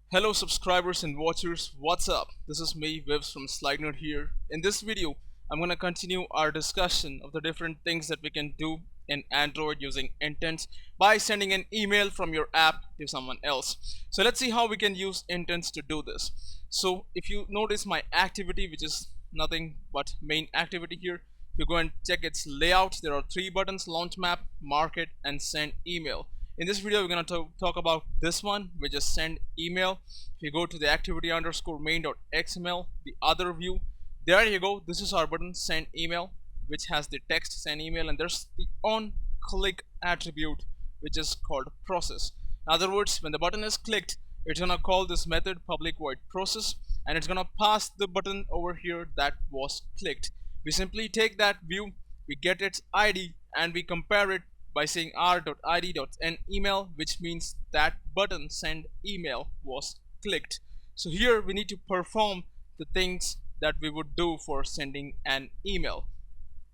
Hello subscribers and watchers, what's up? This is me, Vivs from SlideNode here. In this video, I'm going to continue our discussion of the different things that we can do in Android using intents by sending an email from your app to someone else. So let's see how we can use intents to do this. So if you notice my activity, which is nothing but main activity here, if you go and check its layout, there are three buttons: launch map, market, and send email. In this video, we're going to talk about this one, which is send email. If you go to the activity underscore main.xml, the other view, there you go. This is our button, send email, which has the text send email, and there's the on click attribute, which is called process. In other words, when the button is clicked, it's going to call this method public void process, and it's going to pass the button over here that was clicked. We simply take that view, we get its ID, and we compare it by saying r.id.email, which means that button send email was clicked. So here we need to perform the things that we would do for sending an email.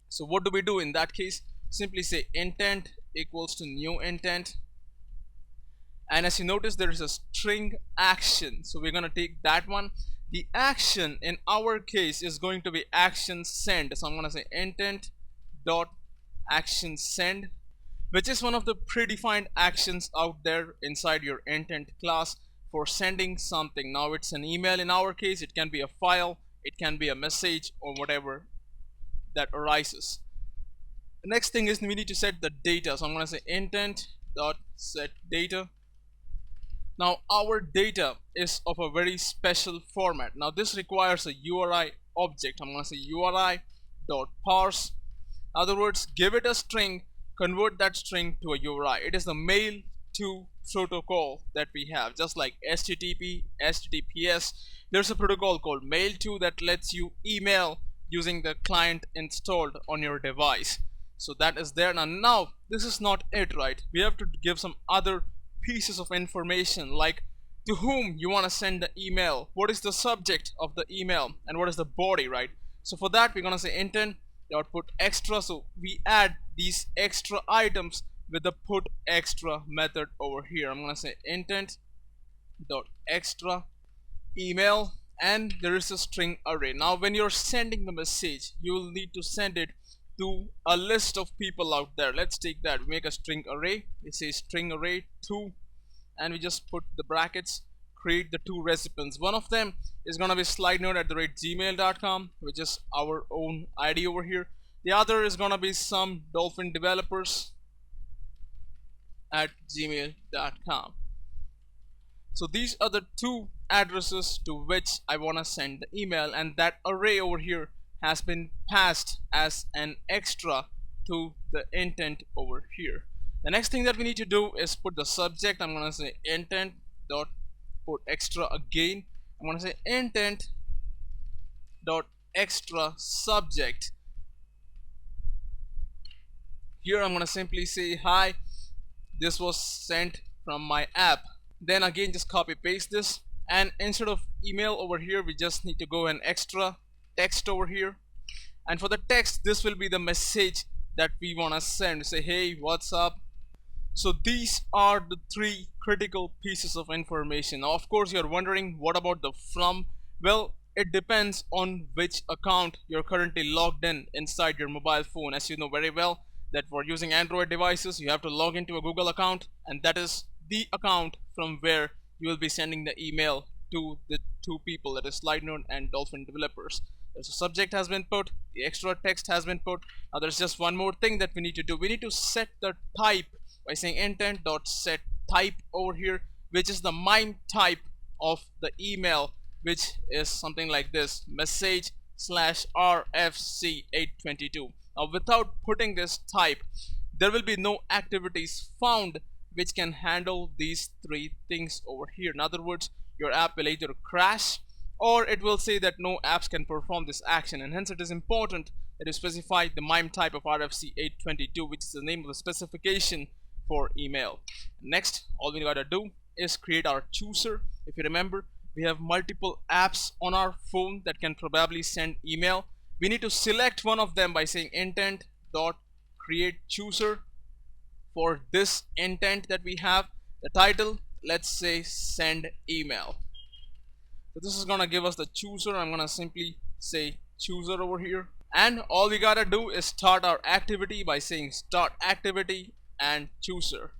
So what do we do in that case? Simply say intent equals to new intent, and as you notice, there is a string action, so we're going to take that one. The action in our case is going to be action send, so I'm going to say intent dot action send, which is one of the predefined actions out there inside your intent class for sending something. Now it's an email in our case, it can be a file, it can be a message, or whatever that arises. The next thing is we need to set the data, so I'm going to say intent dot set data. Now our data is of a very special format. Now this requires a URI object. I'm going to say URI dot parse. In other words, give it a string, convert that string to a URI. It is the mail to protocol that we have, just like HTTP, HTTPS. There's a protocol called mail to that lets you email using the client installed on your device. So that is there. Now this is not it, right? We have to give some other pieces of information, like to whom you want to send the email, what is the subject of the email, and what is the body, right? So for that, we're going to say intent dot put extra. So we add these extra items with the put extra method over here. I'm going to say intent dot extra email, and there is a string array. Now when you're sending the message, you will need to send it to a list of people out there. Let's take that, we make a string array. We say string array 2, and we just put the brackets, create the two recipients. One of them is going to be slidenode@gmail.com, which is our own ID over here. The other is going to be some Dolphin developers at gmail.com. So these are the two addresses to which I want to send the email, and that array over here has been passed as an extra to the intent over here. The next thing that we need to do is put the subject. I'm going to say intent dot put extra again. I'm going to say intent dot extra subject. Here I'm going to simply say hi, this was sent from my app. Then again, just copy paste this, and instead of email over here, we just need to go an extra text over here, and for the text, this will be the message that we want to send. Say hey, what's up? So these are the three critical pieces of information. Now of course you're wondering, what about the from? Well, it depends on which account you're currently logged in inside your mobile phone. As you know very well that for using Android devices, you have to log into a Google account, and that is the account from where you will be sending the email to the two people, that is SlideNode and Dolphin developers. The subject has been put, the extra text has been put. Now there's just one more thing that we need to do. We need to set the type by saying intent dot set type over here, which is the MIME type of the email, which is something like this: message slash RFC 822. Now without putting this type, there will be no activities found which can handle these three things over here. In other words, your app will either crash, or it will say that no apps can perform this action, and hence it is important that you specify the MIME type of RFC 822, which is the name of the specification for email. Next, all we gotta do is create our chooser. If you remember, we have multiple apps on our phone that can probably send email. We need to select one of them by saying intent dot create chooser. For this intent that we have, the title, let's say send email. So this is gonna give us the chooser. I'm gonna simply say chooser over here, and all we gotta do is start our activity by saying start activity and chooser,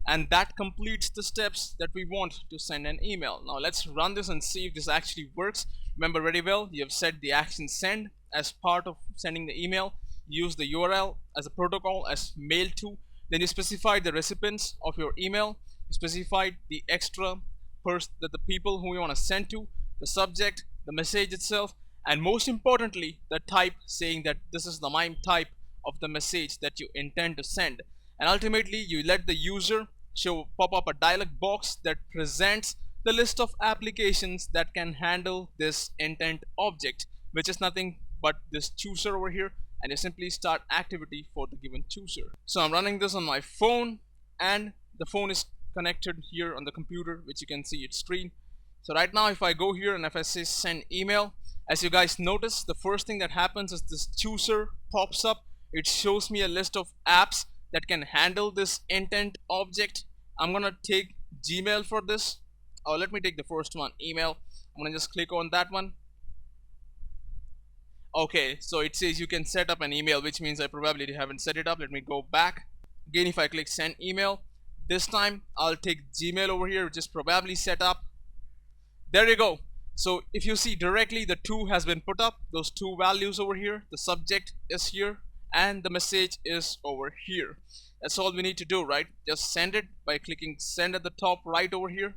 and that completes the steps that we want to send an email. Now let's run this and see if this actually works. Remember very well, you have set the action send as part of sending the email. Use the URL as a protocol as mail to. Then you specified the recipients of your email. You specified the extra the people who you want to send to, the subject, the message itself, and most importantly the type, saying that this is the MIME type of the message that you intend to send. And ultimately you let the user pop up a dialog box that presents the list of applications that can handle this intent object, which is nothing but this chooser over here, and you simply start activity for the given chooser. So I'm running this on my phone, and the phone is connected here on the computer, which you can see its screen. So right now if I go here and if I say send email, as you guys notice, the first thing that happens is this chooser pops up. It shows me a list of apps that can handle this intent object. I'm gonna take Gmail for this. Oh, let me take the first one, email. I'm gonna just click on that one. Okay, so it says you can set up an email, which means I probably haven't set it up. Let me go back again. If I click send email, this time I'll take Gmail over here, which is probably set up. There you go. So if you see directly, the 2 has been put up, those 2 values over here. The subject is here and the message is over here. That's all we need to do, right? Just send it by clicking send at the top right over here,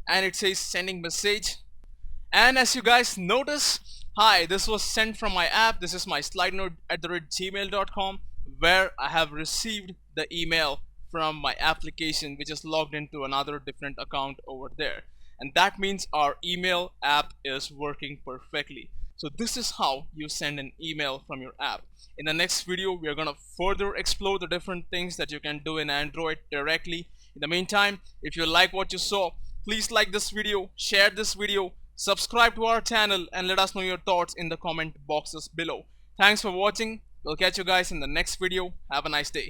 and it says sending message. And as you guys notice, hi, this was sent from my app. This is my slidenode@gmail.com, where I have received the email from my application, which is logged into another different account over there. And that means our email app is working perfectly. So this is how you send an email from your app. In the next video, we are going to further explore the different things that you can do in Android directly. In the meantime, if you like what you saw, please like this video, share this video, subscribe to our channel, and let us know your thoughts in the comment boxes below. Thanks for watching. We'll catch you guys in the next video. Have a nice day.